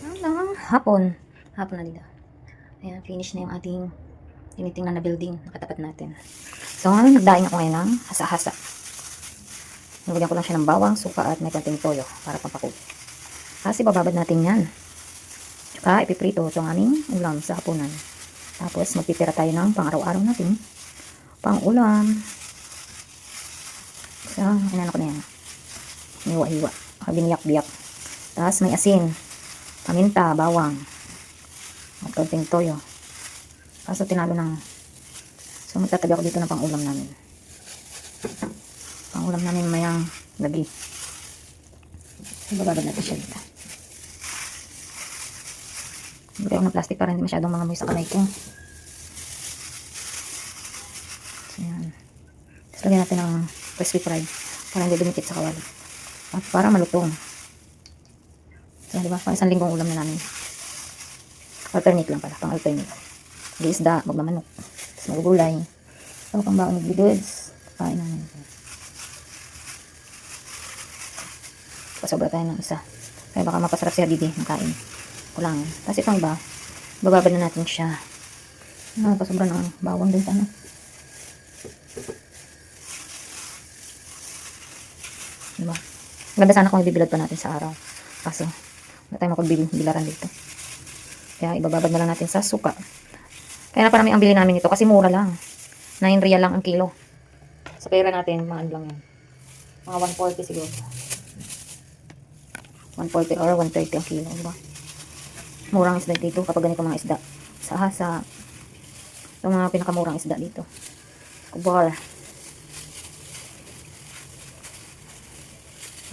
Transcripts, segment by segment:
Hanggang hapon. Hapon na dito. Ayan, finish na yung ating tinitingnan na building. Nakatapat natin. So, ngayon, nagdaing ako ngayon ng hasa-hasa. Nilagyan ko lang siya ng bawang, suka at may konting toyo para pampakul. Kasi bababad natin yan. Tsaka ipiprito itong aming ulam sa hapunan. Tapos magpipira tayo ng pang-araw-araw natin. Pang-ulam. So, inano ko na yan. Hiwa-hiwa. Biniyak-biyak. Tapos may asin. Paminta, bawang. At konting toyo. Kaso tinalo ng... So magtatabi ako dito ng pang-ulam namin. Pang-ulam namin mayang gabi. So bababad natin siya dito. Hindi ako ng plastic para hindi masyadong mga moy sa kamay ko. So yan. Tapos lagyan natin ng crispy fried para hindi dumikit sa kawali. At para malutong. So diba, pang isang linggong ulam na namin. Alternate lang pala, pang alternate. Di isda, magmamanok. Tapos magugulay. So pang baon ng goods. Kain namin. Pasobra tayo ng isa. Kaya baka mapasarap si Habibi ng kain. Kulang. Tapos itong iba, bababad na natin siya. Pasobra ng bawang din sana. Diba? Maganda sana kung ibibilad pa natin sa araw. Kaso, wala tayo makapagbilaran dito. Kaya ibababad na lang natin sa suka. Kaya na parang ang bili namin ito kasi mura lang. 9 real lang ang kilo. Sa pera natin, mga ano lang yan. Mga 140 siguro. 140 or 130 ang kilo. Diba? Murang isda dito kapag ganito mga isda. Sa hasa. Ito mga pinakamurang isda dito. Kubar.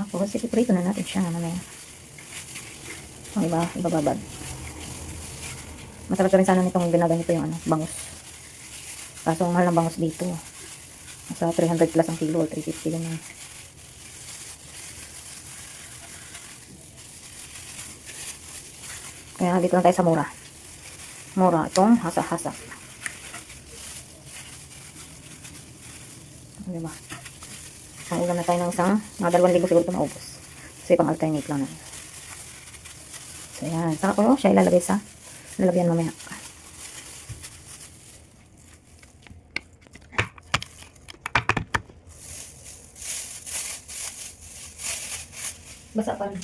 Ako kasi piprito na natin siya. Mamaya. Ang iba, ibababad. Masarap rin sana nitong binaganito yung bangus. Kaso ang mahal ng bangus dito. Nasa 300 plus ang kilo or 350 ganyan. Kaya dito lang tayo sa mura. Mura itong hasa-hasa. Diba? Ang ulam na tayo ng isang mga 2,000 siguro ito maubos. Kasi pang alternate lang na. So yan. Saka ko siya ilalagay sa lalagyan mamaya. Basa pa rin.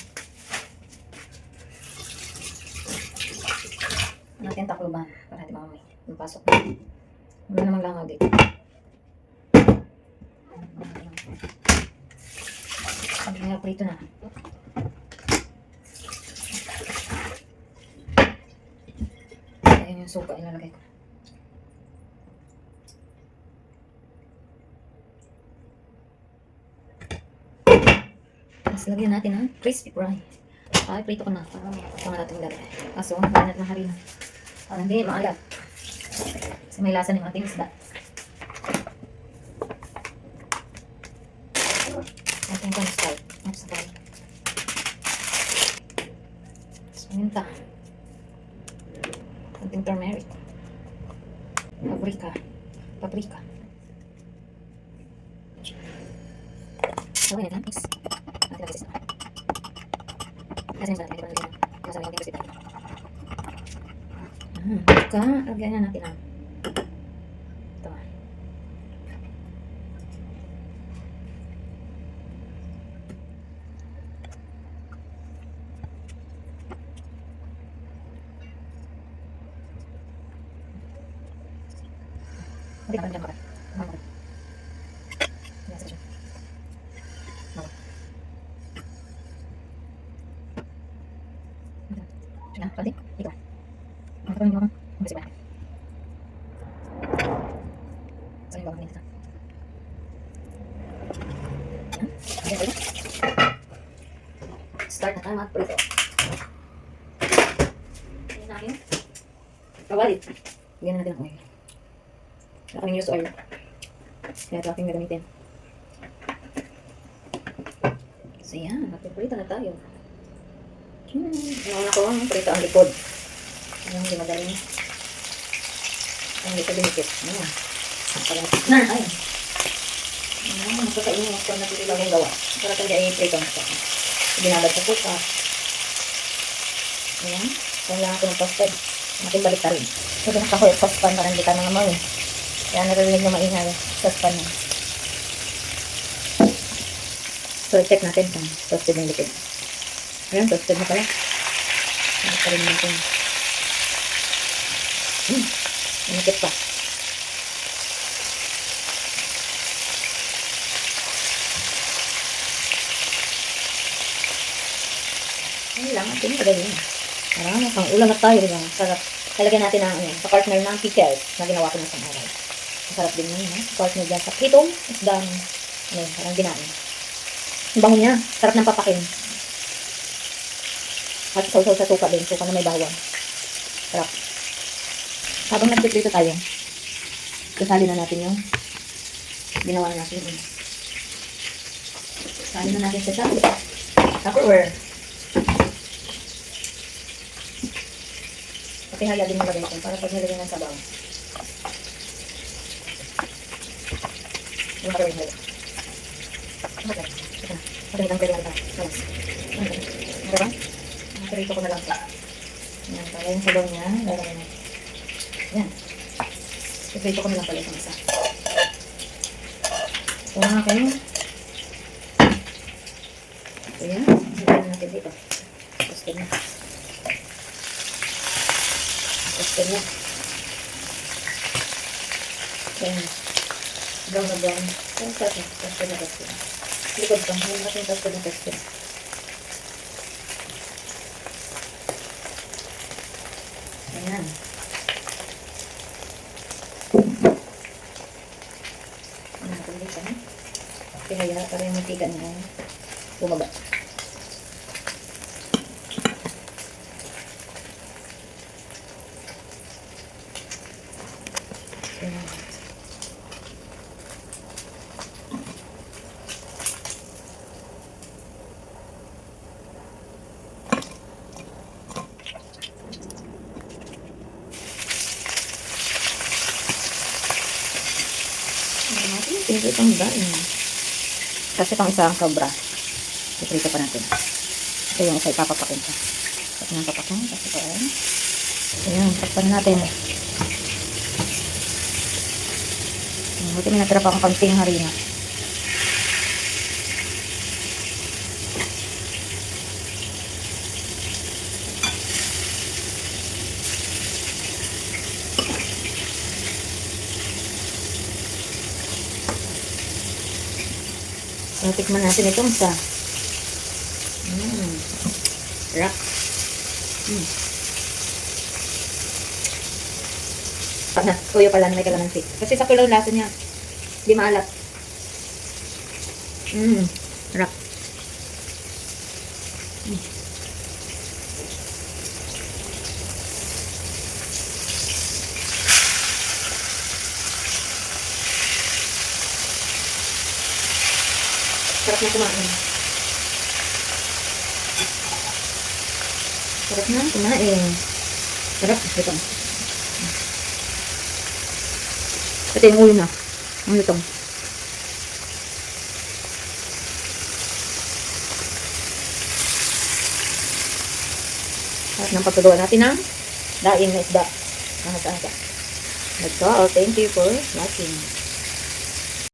Natin takluban para di mamay. Pasok. Wala namang langaw dito. Pag prito na. Ayan yung suka ilalagay ko. Tapos lagyan natin ng crispy fry. Ay, prito ko na. Para makakasama natin lalagay. Kaso, mainat na harina. Para hindi maalat. Kasi may lasa ng ating isda. Ating cornstarch. Tapos sabay. Tapos paminta. Ating turmeric. Paprika. Sabay na lang. Natin lagay sa isa. Kasi yung natin. Kasi yung natin. Lagyan na natin ang ito. Hindi ka dyan ba? Pati, ito. Ang kapag nyo ang kasi ba? So, yung bawang nito. Start na tayo mag-prito. Ayan na yun. Kawalit. Bigyan na natin ang oil. Wala kaming use oil. Kaya ito aking gagamitin. So, yan. Mag-prito na tayo. Nauna ko ang prito ang likod. Ayan, hindi magaling. Ang likod dinikit. Ayan. Parang na. Ayan. Ayan, magkakainin yung na dito lang yung gawa. Para talaga ay prito ang ito. Binabad sa suka. Ayan. Kaya lang natin ng toasted. Natin balik rin. So, pinaka ko yung saucepan para hindi ka nang amoy. Kaya naririnig na maingay. Saucepan na. So, check natin kung toasted yung liquid. Ayan, toasted na pala. Balik rin natin. Manikit pa. Ayan lang, atin pagay yun. Parang pang ulam na tayo lang. Sarap. Talagyan natin ang sa-partner ng pickles na ginawa ko ng isang araw. Masarap din yun, ha? Partner dyan sa pitong isdang. Parang ginain. Ang bango niya. Sarap ng papakin. At sausaw sa suka din. Suka na may bawang. Sarap. Habang nagpiprito tayo, kasali na natin yung ginawa natin. Kasali na natin sa Tupperware. Haya din mga ganito para pag nilagyan ng sabaw. Yung makawin halo. Okay. Ito na. Magandang pwede lang ito. Malas. Diba? Nakarito ko na lang ito. Yan. Para yung sabaw niya. Lalagyan na. Yan. Nakarito ko na lang pala itong isa. Ito na kayo. Ito yan. Nilagyan natin dito. Tapos na. Toasted na. Ayan. Brown na brown. Ayan, sarap na. Toasted na toasted. Likod pa. Ayan natin toasted na toasted. Ayan. Ayan natin dito. Kaya para yung mantika niya bumaba. Ayan. Pinipit ang daing. Kasi itong isang sobra. Iprito pa natin. Ito yung isa ipapapakin pa. Ito yung papakin. Kasi ito ay. Ayan, takpan natin. Buti may natira pa akong kaunting harina. So, tikman natin itong isa. Rock. Na, tuyo pala na may kalamansi. Kasi sa kulaw lasa niya, di maalat. Rock. Sarap na kumain. Sarap na kumain. Sarap. Ito. Ito yung ulo na. Ang lutong. Sarap ng pagkagawa natin ng daing na isda. Mahasa-hasa. That's all. Thank you for watching.